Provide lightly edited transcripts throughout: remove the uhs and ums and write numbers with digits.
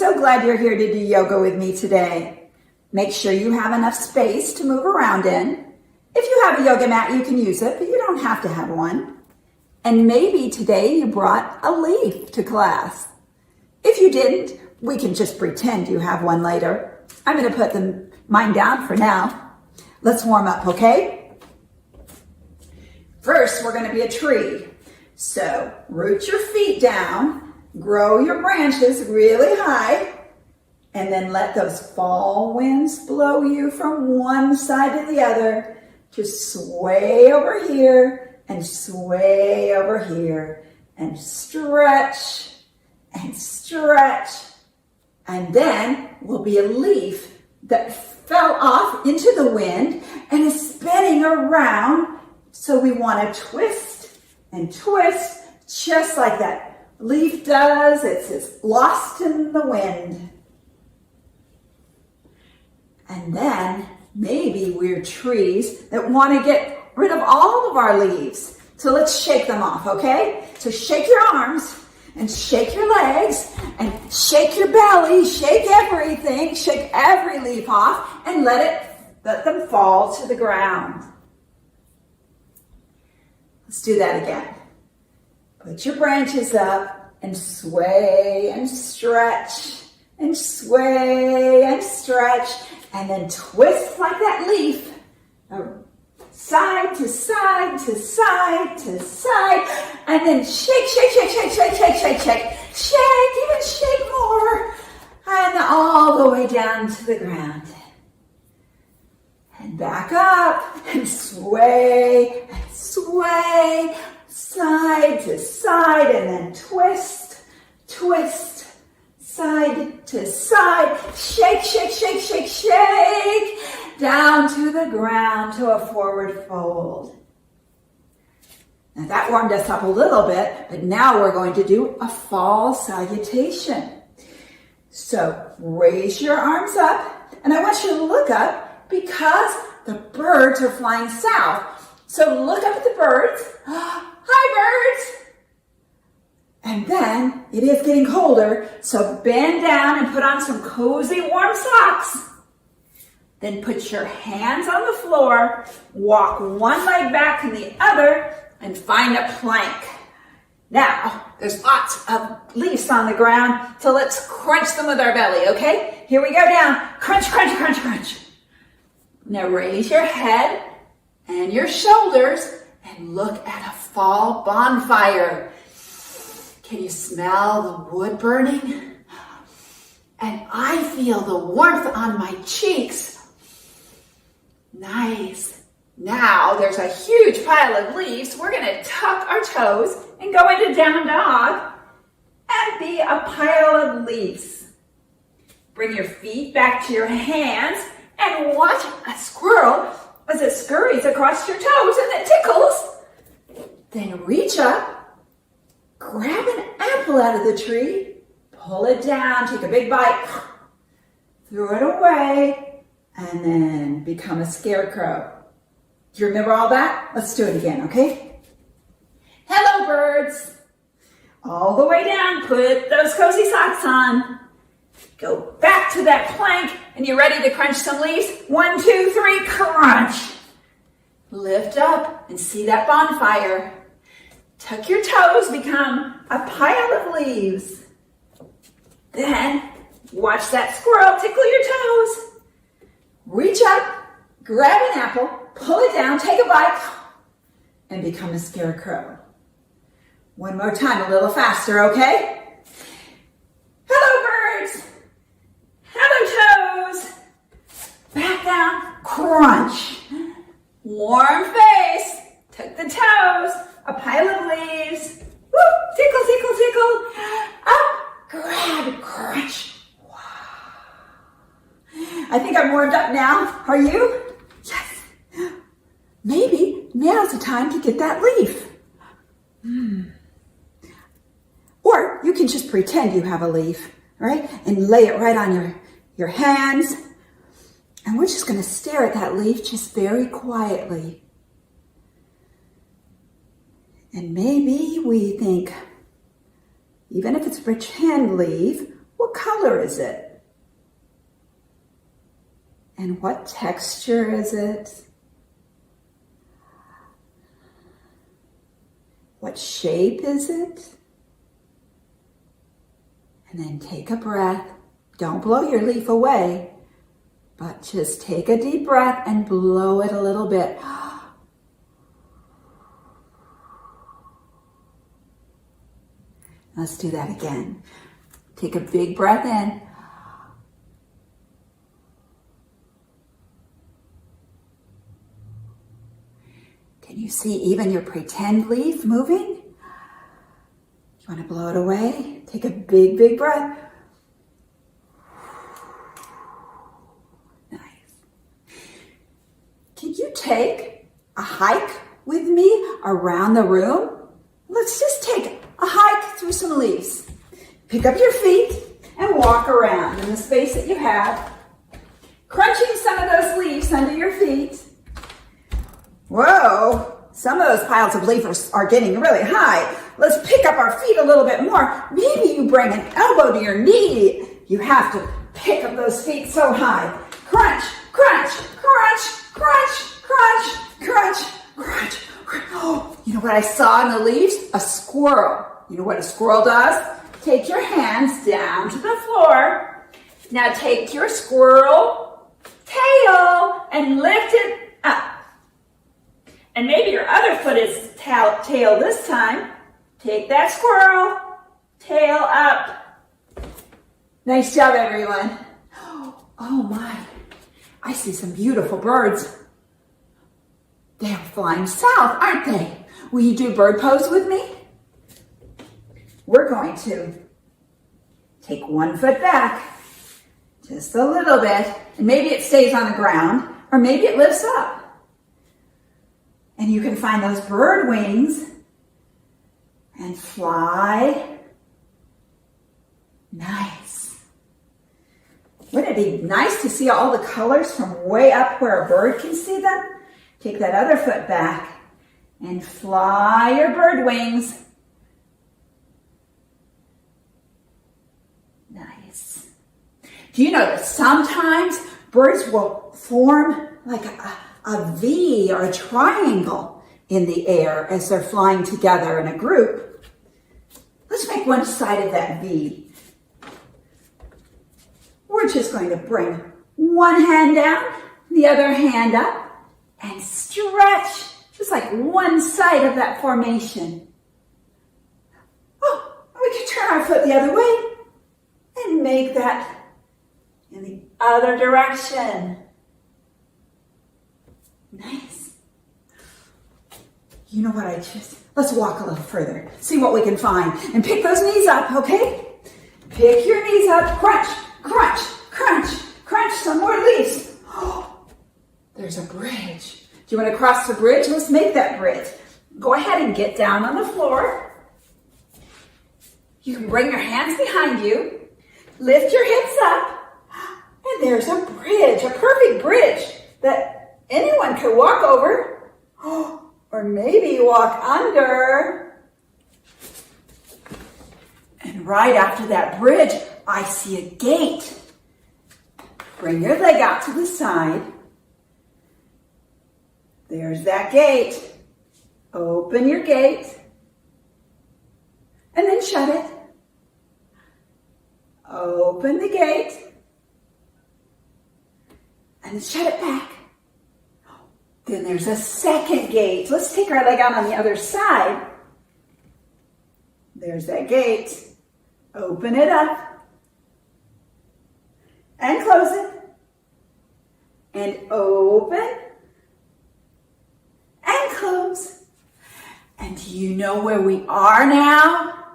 so glad you're here to do yoga with me today. Make sure you have enough space to move around in. If you have a yoga mat, you can use it, but you don't have to have one. And maybe today you brought a leaf to class. If you didn't, we can just pretend you have one later. I'm going to put mine down for now. Let's warm up, okay? First, we're going to be a tree. So root your feet down, grow your branches really high, and then let those fall winds blow you from one side to the other. Just sway over here and sway over here and stretch and stretch. And then will be a leaf that fell off into the wind and is spinning around. So we want to twist and twist just like that leaf does. It's lost in the wind. And then maybe we're trees that want to get rid of all of our leaves. So let's shake them off, okay? So shake your arms and shake your legs and shake your belly, shake everything, shake every leaf off and let them fall to the ground. Let's do that again. Put your branches up and sway and stretch and sway and stretch. And then twist like that leaf, side to side to side to side, and then shake, shake, shake, shake, shake, shake, shake, shake, shake, even shake more, and all the way down to the ground. And back up, and sway, side to side, and then twist, twist, side to side, shake, shake, shake, shake, shake, down to the ground to a forward fold. Now that warmed us up a little bit, but now we're going to do a fall salutation. So raise your arms up, and I want you to look up because the birds are flying south. So look up at the birds. Hi, birds. And then it is getting colder, so bend down and put on some cozy warm socks. Then put your hands on the floor, walk one leg back and the other, and find a plank. Now, there's lots of leaves on the ground, so let's crunch them with our belly, okay? Here we go down. Crunch, crunch, crunch, crunch. Now raise your head and your shoulders and look at a fall bonfire. Can you smell the wood burning? And I feel the warmth on my cheeks. Nice. Now there's a huge pile of leaves. We're going to tuck our toes and go into down dog and be a pile of leaves. Bring your feet back to your hands and watch a squirrel as it scurries across your toes and it tickles. Then reach up. Grab an apple out of the tree, pull it down, take a big bite, throw it away, and then become a scarecrow. Do you remember all that? Let's do it again, okay? Hello, birds. All the way down, put those cozy socks on. Go back to that plank, and you're ready to crunch some leaves. 1, 2, 3, crunch. Lift up and see that bonfire. Tuck your toes, become a pile of leaves. Then, watch that squirrel tickle your toes. Reach up, grab an apple, pull it down, take a bite, and become a scarecrow. One more time, a little faster, okay? Hello, birds. Hello, toes. Back down, crunch. Warm face, tuck the toes. A pile of leaves. Woo! Tickle, tickle, tickle. Up, grab, crunch. Wow. I think I'm warmed up now. Are you? Yes. Maybe now's the time to get that leaf. Or you can just pretend you have a leaf, right? And lay it right on your hands. And we're just going to stare at that leaf just very quietly. And maybe we think, even if it's a pretend leaf, What color is it? And what texture is it? What shape is it? And then take a breath. Don't blow your leaf away, but just take a deep breath and blow it a little bit. Let's do that again. Take a big breath in. Can you see even your pretend leaf moving? You want to blow it away? Take a big, big breath. Nice. Can you take a hike with me around the room? Let's just take a hike through some leaves. Pick up your feet and walk around in the space that you have, crunching some of those leaves under your feet. Whoa, some of those piles of leaves are getting really high. Let's pick up our feet a little bit more. Maybe you bring an elbow to your knee. You have to pick up those feet so high. Crunch, crunch, crunch, crunch, crunch, crunch, crunch. Oh, you know what I saw in the leaves? A squirrel. You know what a squirrel does? Take your hands down to the floor. Now take your squirrel tail and lift it up. And maybe your other foot is tail this time. Take that squirrel, tail up. Nice job, everyone. Oh my, I see some beautiful birds. They're flying south, aren't they? Will you do bird pose with me? We're going to take one foot back, just a little bit, and maybe it stays on the ground, or maybe it lifts up. And you can find those bird wings and fly. Nice. Wouldn't it be nice to see all the colors from way up where a bird can see them? Take that other foot back and fly your bird wings. Nice. Do you know that sometimes birds will form like a V or a triangle in the air as they're flying together in a group? Let's make one side of that V. We're just going to bring one hand down, the other hand up, and stretch just like one side of that formation. Oh, we can turn our foot the other way and make that in the other direction. Nice. You know what let's walk a little further, see what we can find, and pick those knees up, okay? Pick your knees up, crunch, crunch, crunch, crunch, some more leaves. Oh, there's a bridge. Do you want to cross the bridge? Let's make that bridge. Go ahead and get down on the floor. You can bring your hands behind you, lift your hips up, and there's a bridge, a perfect bridge that anyone could walk over, or maybe walk under. And right after that bridge, I see a gate. Bring your leg out to the side. There's that gate. Open your gate. And then shut it. Open the gate. And then shut it back. Then there's a second gate. Let's take our leg out on the other side. There's that gate. Open it up. And close it. And open. And close. And do you know where we are now?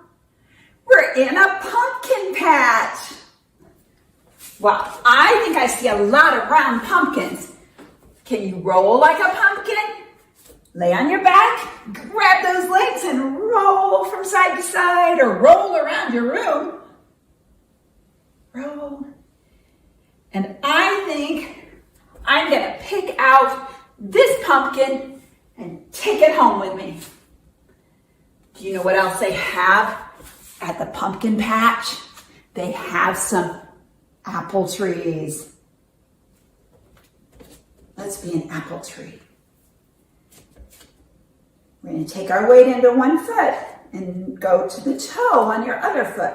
We're in a pumpkin patch. Wow, I think I see a lot of round pumpkins. Can you roll like a pumpkin? Lay on your back, grab those legs and roll from side to side or roll around your room. Roll. And I think I'm gonna pick out this pumpkin and take it home with me. Do you know what else they have at the pumpkin patch? they have some apple trees. Let's be an apple tree. We're going to take our weight into one foot and go to the toe on your other foot.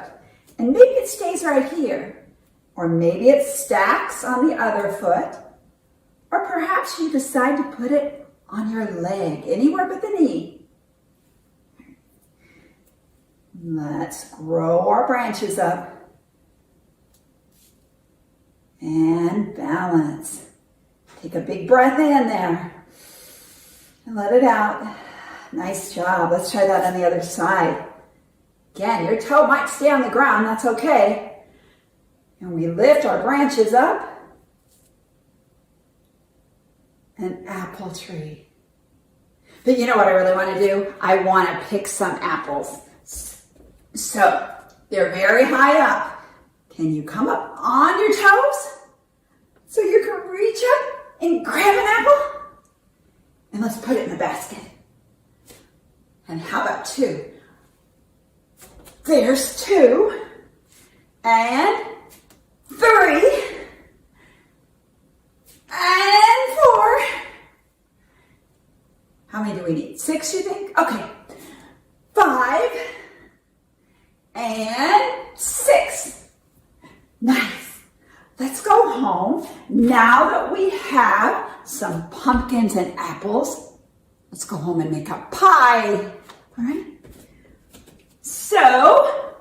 And maybe it stays right here. Or maybe it stacks on the other foot. Or perhaps you decide to put it on your leg, anywhere but the knee. Let's grow our branches up. And balance. Take a big breath in there. And let it out. Nice job. Let's try that on the other side. Again, your toe might stay on the ground. That's okay. And we lift our branches up. An apple tree. But you know what I really want to do? I want to pick some apples. So they're very high up. Can you come up on your toes? So you can reach up and grab an apple? And let's put it in the basket. And how about 2? There's 2. And 3. And 4. How many do we need? 6, you think? Okay. 5. And 6. Nice. Let's go home. Now that we have some pumpkins and apples, let's go home and make a pie. All right? So,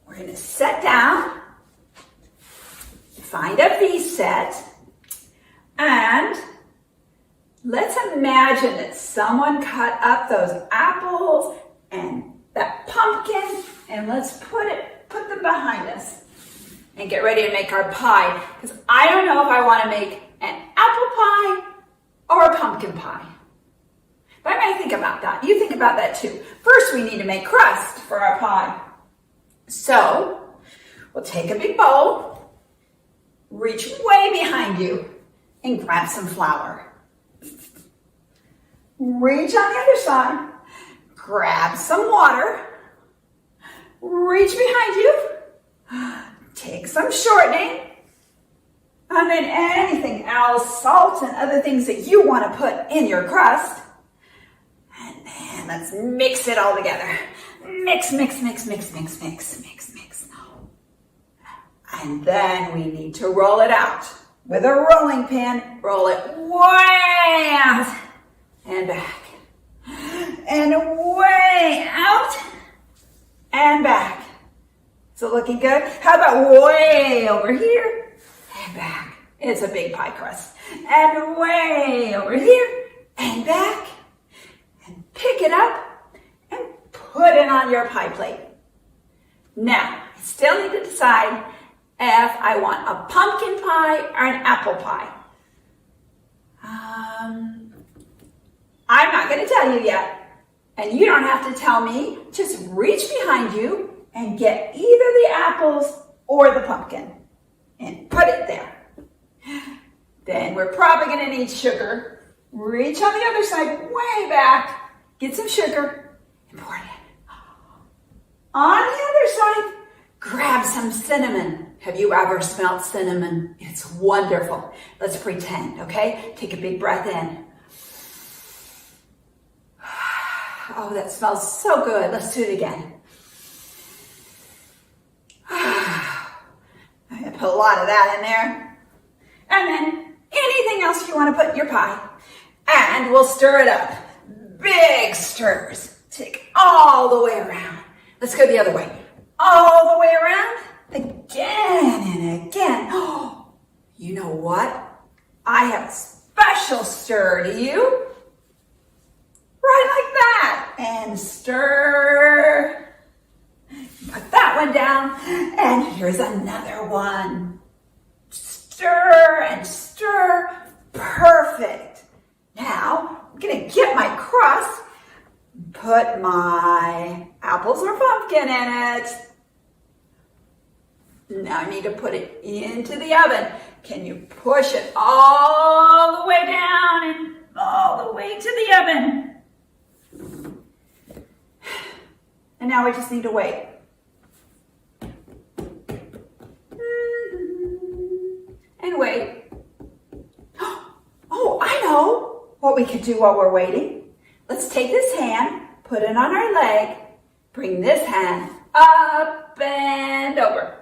we're going to sit down, find a V set, and let's imagine that someone cut up those apples and that pumpkin, and let's put them behind us and get ready to make our pie. Because I don't know if I want to make an apple pie or a pumpkin pie. But I might think about that. You think about that too. First, we need to make crust for our pie. So, we'll take a big bowl, reach way behind you, and grab some flour. Reach on the other side, grab some water, reach behind you, take some shortening, and then anything else, salt and other things that you want to put in your crust. And then let's mix it all together. Mix, mix, mix, mix, mix, mix, mix, mix. And then we need to roll it out. With a rolling pin, roll it way out and back. And way out and back. Is it looking good? How about way over here and back? It's a big pie crust. And way over here and back. And pick it up and put it on your pie plate. Now, I still need to decide if I want a pumpkin pie or an apple pie. I'm not going to tell you yet. And you don't have to tell me. Just reach behind you and get either the apples or the pumpkin and put it there. Then we're probably going to need sugar. Reach on the other side, way back. Get some sugar and pour it in. On the other side, grab some cinnamon. Have you ever smelled cinnamon? It's wonderful. Let's pretend, okay? Take a big breath in. Oh, that smells so good. Let's do it again. I put a lot of that in there. And then anything else you want to put in your pie. And we'll stir it up. Big stirs. Take all the way around. Let's go the other way. All the way around. Again and again. Oh, you know what? I have a special stir to you. Right like that. And stir. Put that one down. And here's another one. Stir and stir. Perfect. Now, I'm going to get my crust. Put my apples or pumpkin in it. Now I need to put it into the oven. Can you push it all the way down and all the way to the oven? And now we just need to wait. we could do while we're waiting? Let's take this hand, put it on our leg, bring this hand up and over.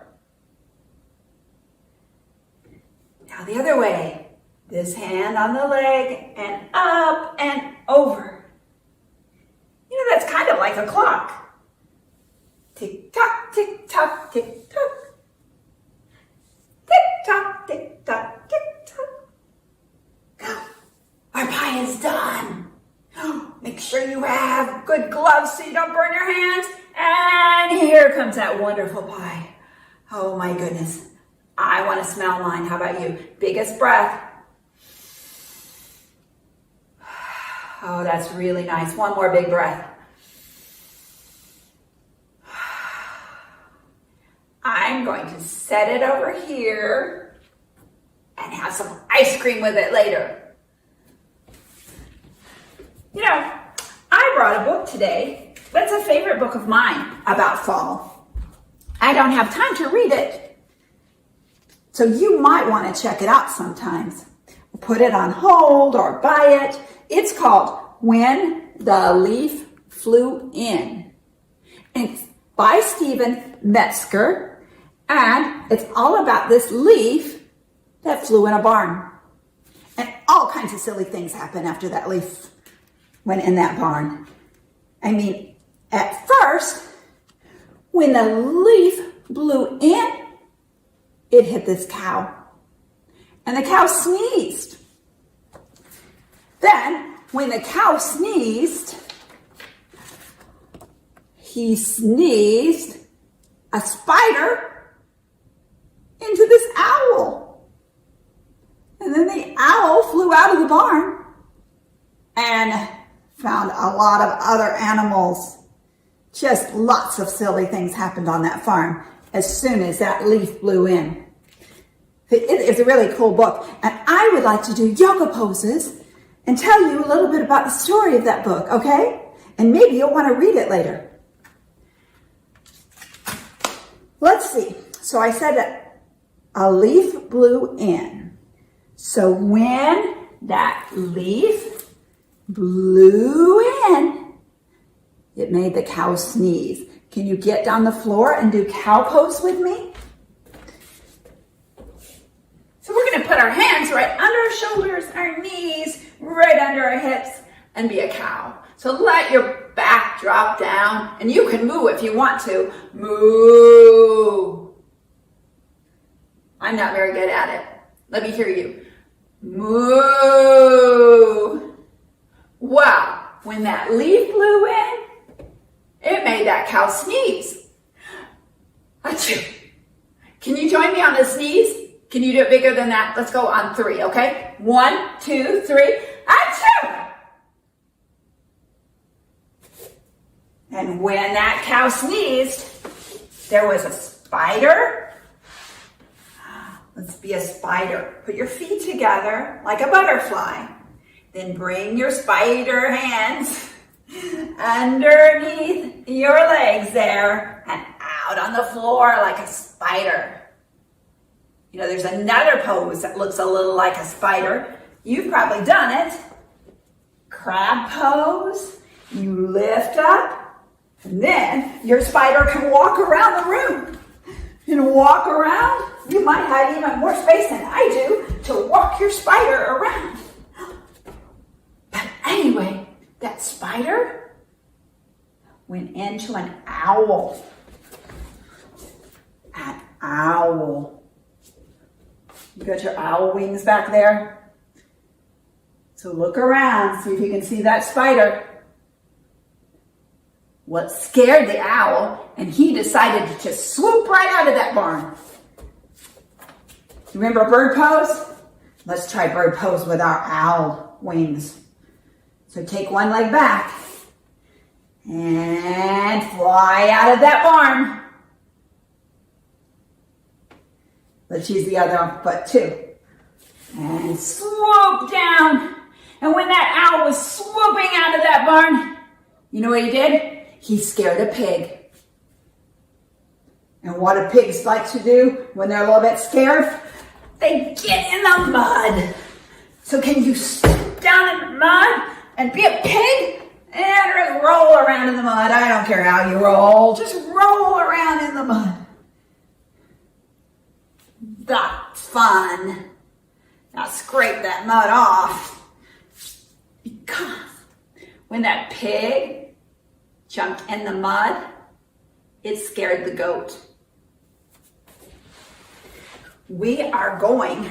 Now the other way. This hand on the leg and up and over. You know, that's kind of like a clock. Tick-tock, tick-tock, tick-tock. Tick-tock, tick-tock, tick-tock. Go. Our pie is done. Make sure you have good gloves so you don't burn your hands. And here comes that wonderful pie. Oh my goodness. I want to smell mine. How about you? Biggest breath. Oh, that's really nice. One more big breath. I'm going to set it over here and have some ice cream with it later. You know, I brought a book today that's a favorite book of mine about fall. I don't have time to read it, so you might want to check it out sometimes. Put it on hold or buy it. It's called When the Leaf Flew In. And it's by Stephen Metzger, and it's all about this leaf that flew in a barn. And all kinds of silly things happen after that leaf went in that barn. I mean, at first, when the leaf blew in, it hit this cow. And the cow sneezed. Then, when the cow sneezed, he sneezed a spider into this owl. And then the owl flew out of the barn and found a lot of other animals. Just lots of silly things happened on that farm as soon as that leaf blew in. It's a really cool book, and I would like to do yoga poses and tell you a little bit about the story of that book, okay? And maybe you'll want to read it later. Let's see. So I said that a leaf blew in. So when that leaf blew in, it made the cow sneeze. Can you get down the floor and do cow pose with me? So we're going to put our hands right under our shoulders, our knees, right under our hips, and be a cow. So let your back drop down, and you can moo if you want to. Moo. I'm not very good at it. Let me hear you. Moo. Wow. When that leaf blew in, it made that cow sneeze. Achoo. Can you join me on the sneeze? Can you do it bigger than that? Let's go on 3, okay? 1, 2, 3. Achoo! And when that cow sneezed, there was a spider. Let's be a spider. Put your feet together like a butterfly. Then bring your spider hands underneath your legs there and out on the floor like a spider. You know, there's another pose that looks a little like a spider. You've probably done it. Crab pose. You lift up, and then your spider can walk around the room. And walk around. You might have even more space than I do to walk your spider around. But anyway, that spider went into an owl. An owl. You got your owl wings back there? So look around, see if you can see that spider. What scared the owl, and he decided to just swoop right out of that barn. You remember bird pose? Let's try bird pose with our owl wings. So take one leg back and fly out of that barn. Let's use the other foot too. And swoop down. And when that owl was swooping out of that barn, you know what he did? He scared a pig. And what do pigs like to do when they're a little bit scared? They get in the mud. So can you stand down in the mud and be a pig and roll around in the mud. I don't care how you roll, just roll around in the mud. That's fun. Now scrape that mud off. Because when that pig jumped in the mud, it scared the goat. We are going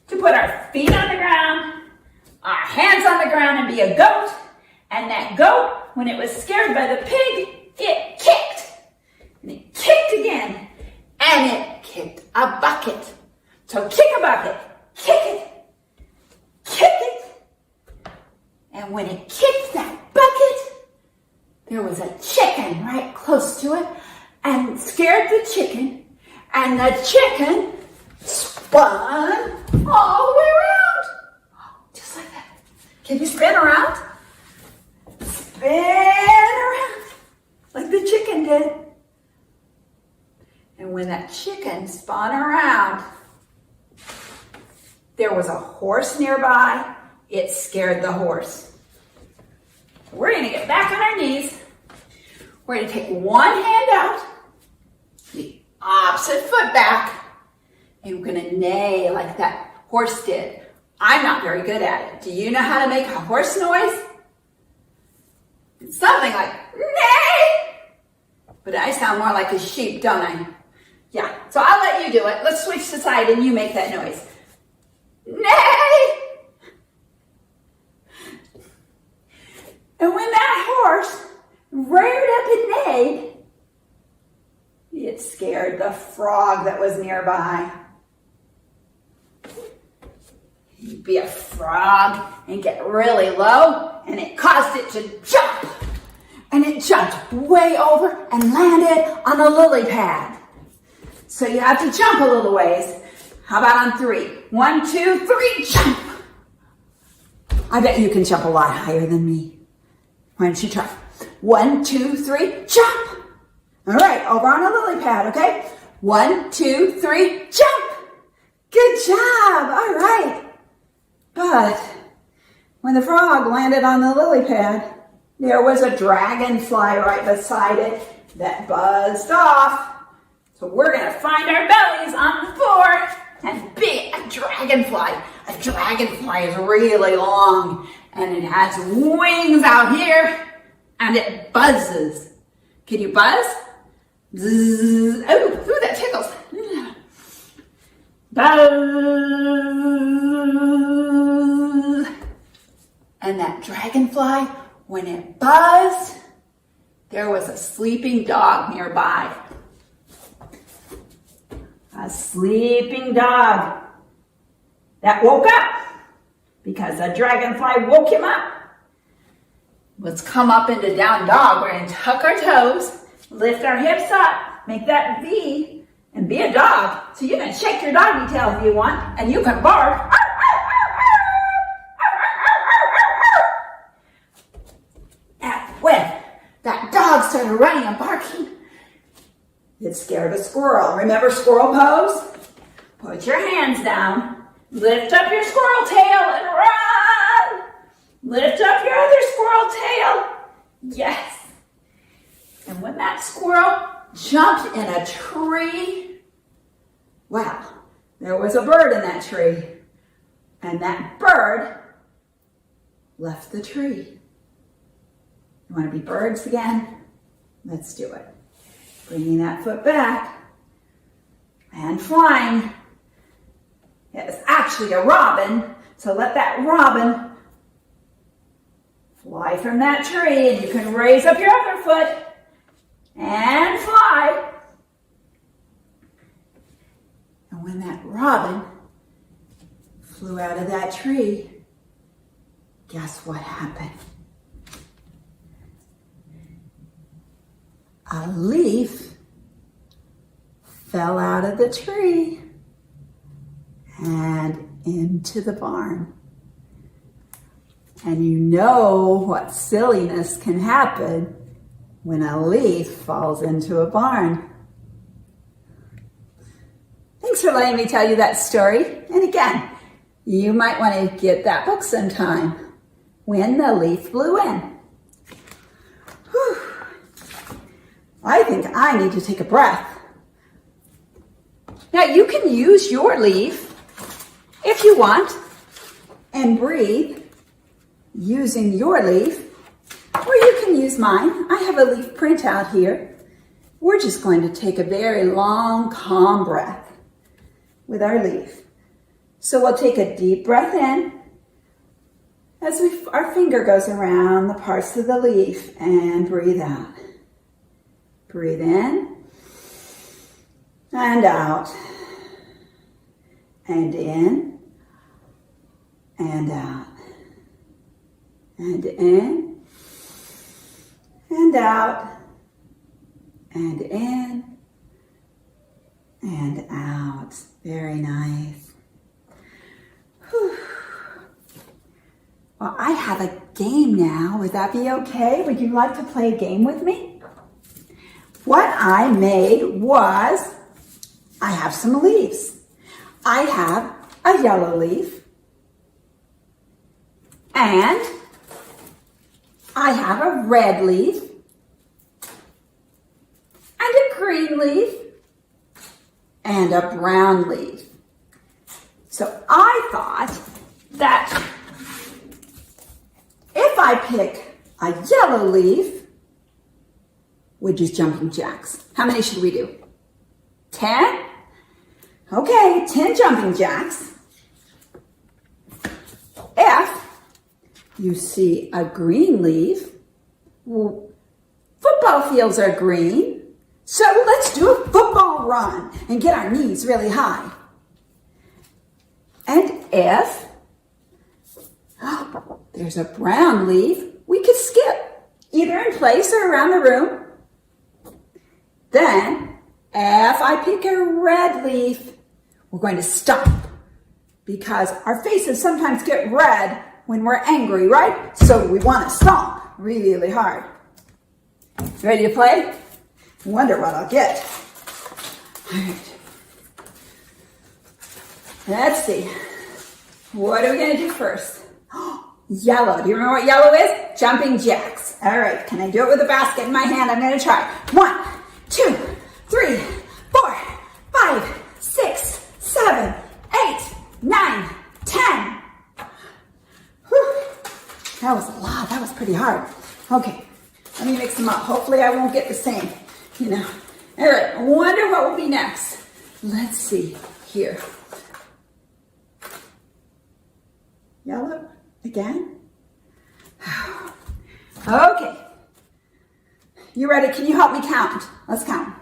to put our feet on the ground, our hands on the ground, and be a goat. And that goat, when it was scared by the pig, it kicked. And it kicked again. And it kicked a bucket. So kick a bucket, kick it, kick it. And when it kicked that bucket, there was a chicken right close to it and scared the chicken. And the chicken spun all the way around. Just like that. Can you spin around? Spin around like the chicken did. And when that chicken spun around, there was a horse nearby. It scared the horse. We're going to get back on our knees. We're going to take one hand out, the opposite foot back, and we're going to neigh like that horse did. I'm not very good at it. Do you know how to make a horse noise? It's something like neigh. But I sound more like a sheep, don't I? Yeah, so I'll let you do it. Let's switch to side and you make that noise. Neigh! And when that horse reared up and neighed, it scared the frog that was nearby. You'd be a frog and get really low, and it caused it to jump. And it jumped way over and landed on a lily pad. So you have to jump a little ways. How about on 3? 1, 2, 3, jump. I bet you can jump a lot higher than me. Why don't you try? 1, 2, 3, jump. All right, over on a lily pad, okay? 1, 2, 3, jump. Good job, all right. But when the frog landed on the lily pad, there was a dragonfly right beside it that buzzed off. So we're gonna find our bellies on the floor and be a dragonfly. A dragonfly is really long and it has wings out here and it buzzes. Can you buzz? Zzz. Oh, that tickles. Buzz. And that dragonfly, when it buzzed, there was a sleeping dog nearby. A sleeping dog that woke up because the dragonfly woke him up. Let's come up into down dog. We're going to tuck our toes, lift our hips up, make that V, and be a dog. So you can shake your doggy tail if you want, and you can bark. And when that dog started running and barking, it scared a squirrel. Remember squirrel pose? Put your hands down, lift up your squirrel tail and run. Lift up your other squirrel tail. Yes. And when that squirrel jumped in a tree, wow, there was a bird in that tree. And that bird left the tree. You want to be birds again? Let's do it. Bringing that foot back and flying. It's actually a robin, so let that robin fly from that tree, and you can raise up your other foot and fly. And when that robin flew out of that tree, guess what happened? A leaf fell out of the tree and into the barn. And you know what silliness can happen when a leaf falls into a barn. Thanks for letting me tell you that story. And again, You might want to get that book sometime. When the Leaf Blew In. Whew. I think I need to take a breath. Now you can use your leaf if you want and breathe using your leaf, or you can use mine. I have a leaf printout here. We're just going to take a very long, calm breath with our leaf. So we'll take a deep breath in as our finger goes around the parts of the leaf and breathe out. Breathe in and out and in and out and in and out and in and out. Very nice. Whew. Well, I have a game now. Would that be okay? Would you like to play a game with me? What I made was, I have some leaves. I have a yellow leaf, and I have a red leaf, and a green leaf, and a brown leaf. So I thought that if I pick a yellow leaf, we'd use jumping jacks. How many should we do? 10? Okay, 10 jumping jacks. If you see a green leaf, well, football fields are green, so let's do a football run and get our knees really high. And if there's a brown leaf, we could skip either in place or around the room. Then, if I pick a red leaf, we're going to stop because our faces sometimes get red when we're angry, right? So we want to stomp really hard. Ready to play? Wonder what I'll get. All right. Let's see. What are we going to do first? Yellow. Do you remember what yellow is? Jumping jacks. All right. Can I do it with a basket in my hand? I'm going to try. 1, 2, 3, 4, 5, 6, 7, 8, 9, 10. Whew. That was a lot. That was pretty hard. Okay. Let me mix them up. Hopefully I won't get the same, All right. I wonder what will be next. Let's see here. Yellow again. Okay. You ready? Can you help me count? Let's count.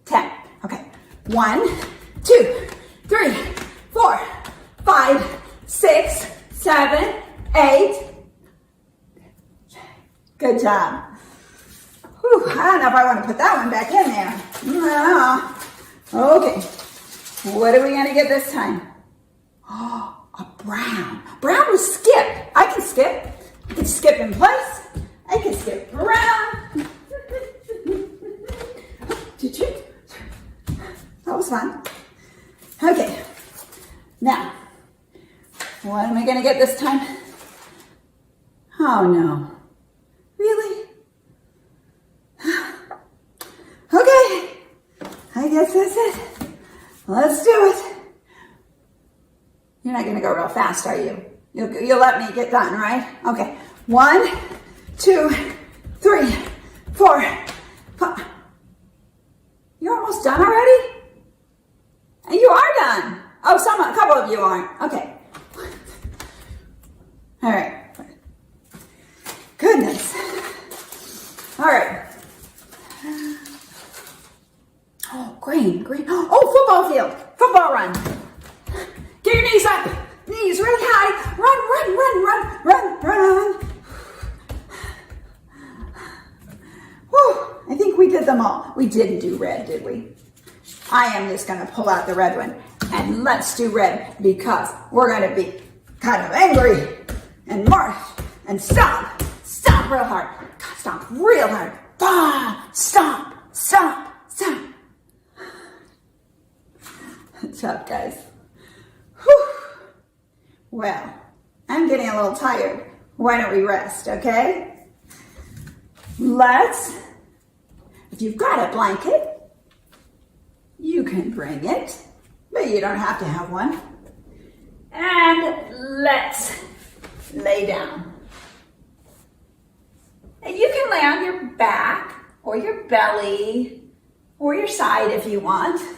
10. Okay. 1, 2, 3, 4, 5, 6, 7, 8. Good job. Whew, I don't know if I want to put that one back in there. No. Okay. What are we going to get this time? Oh, a brown. Brown will skip. I can skip. I can skip in place. I can skip around. Did you? That was fun. Okay. Now, what am I going to get this time? Oh, no. Really? Okay. I guess that's it. Let's do it. You're not going to go real fast, are you? You'll let me get done, right? Okay. 1, 2, 3, 4, 5. You're almost done already? And you are done. Oh, a couple of you aren't. Okay. All right. Goodness. All right. Oh, green. Oh, football field. Football run. Get your knees up. Knees really high. Run. Whew. I think we did them all. We didn't do red, did we? I am just going to pull out the red one. And let's do red because we're going to be kind of angry and march and stomp. Stomp real hard. Stomp real hard. Stomp. Good job, guys. Whew. Well, I'm getting a little tired. Why don't we rest, okay? If you've got a blanket, you can bring it, but you don't have to have one. And let's lay down. And you can lay on your back or your belly or your side if you want. And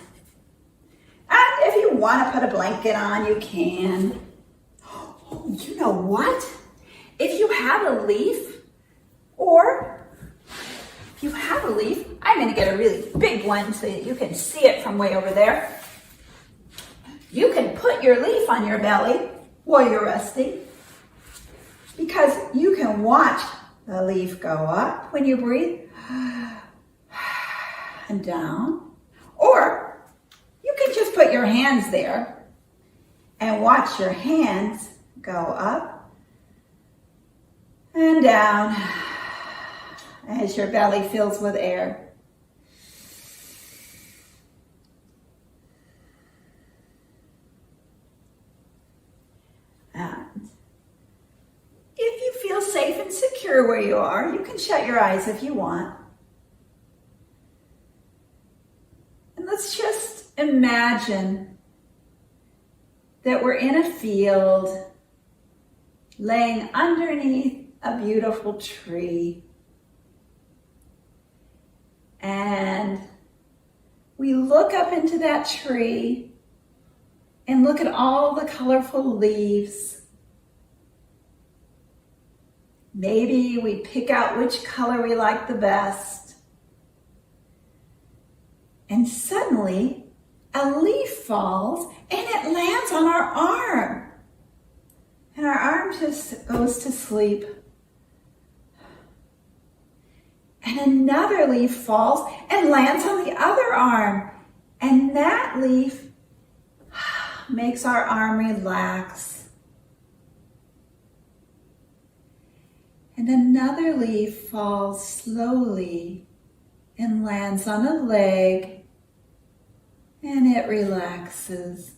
if you want to put a blanket on, you can. Oh, you know what? If you have a leaf, I'm going to get a really big one so that you can see it from way over there. You can put your leaf on your belly while you're resting, because you can watch the leaf go up when you breathe and down. Or you can just put your hands there and watch your hands go up and down as your belly fills with air. And if you feel safe and secure where you are, you can shut your eyes if you want. And let's just imagine that we're in a field laying underneath a beautiful tree. And we look up into that tree and look at all the colorful leaves. Maybe we pick out which color we like the best. And suddenly a leaf falls and it lands on our arm. And our arm just goes to sleep. And another leaf falls and lands on the other arm. And that leaf makes our arm relax. And another leaf falls slowly and lands on a leg, and it relaxes.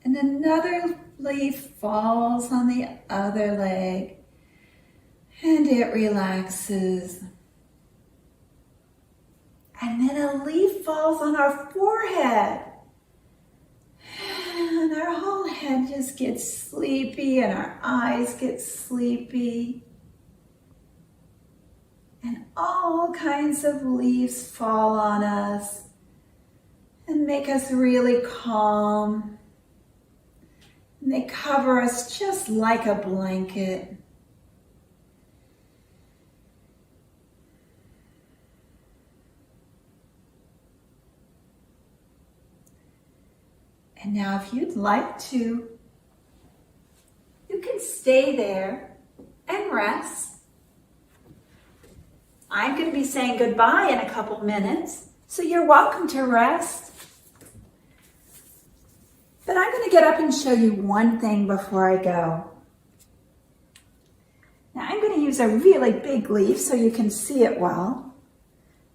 And another leaf falls on the other leg, and it relaxes. And then a leaf falls on our forehead, and our whole head just gets sleepy and our eyes get sleepy. And all kinds of leaves fall on us and make us really calm. And they cover us just like a blanket. And now if you'd like to, you can stay there and rest. I'm going to be saying goodbye in a couple minutes, so you're welcome to rest. But I'm going to get up and show you one thing before I go. Now I'm going to use a really big leaf so you can see it well.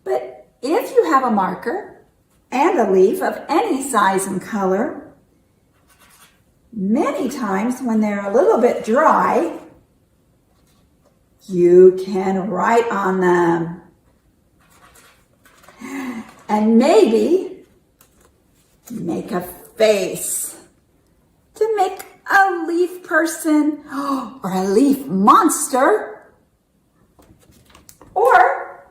But if you have a marker and a leaf of any size and color, many times when they're a little bit dry, you can write on them. And maybe make a face to make a leaf person or a leaf monster. Or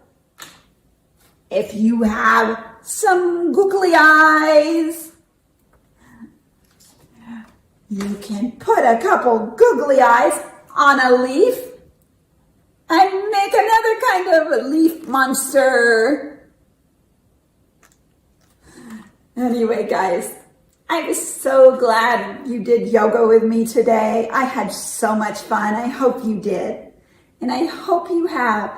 if you have some googly eyes, you can put a couple googly eyes on a leaf and make another kind of leaf monster. Anyway, guys, I was so glad you did yoga with me today. I had so much fun. I hope you did. And I hope you have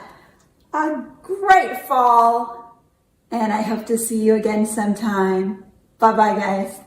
a great fall. And I hope to see you again sometime. Bye-bye, guys.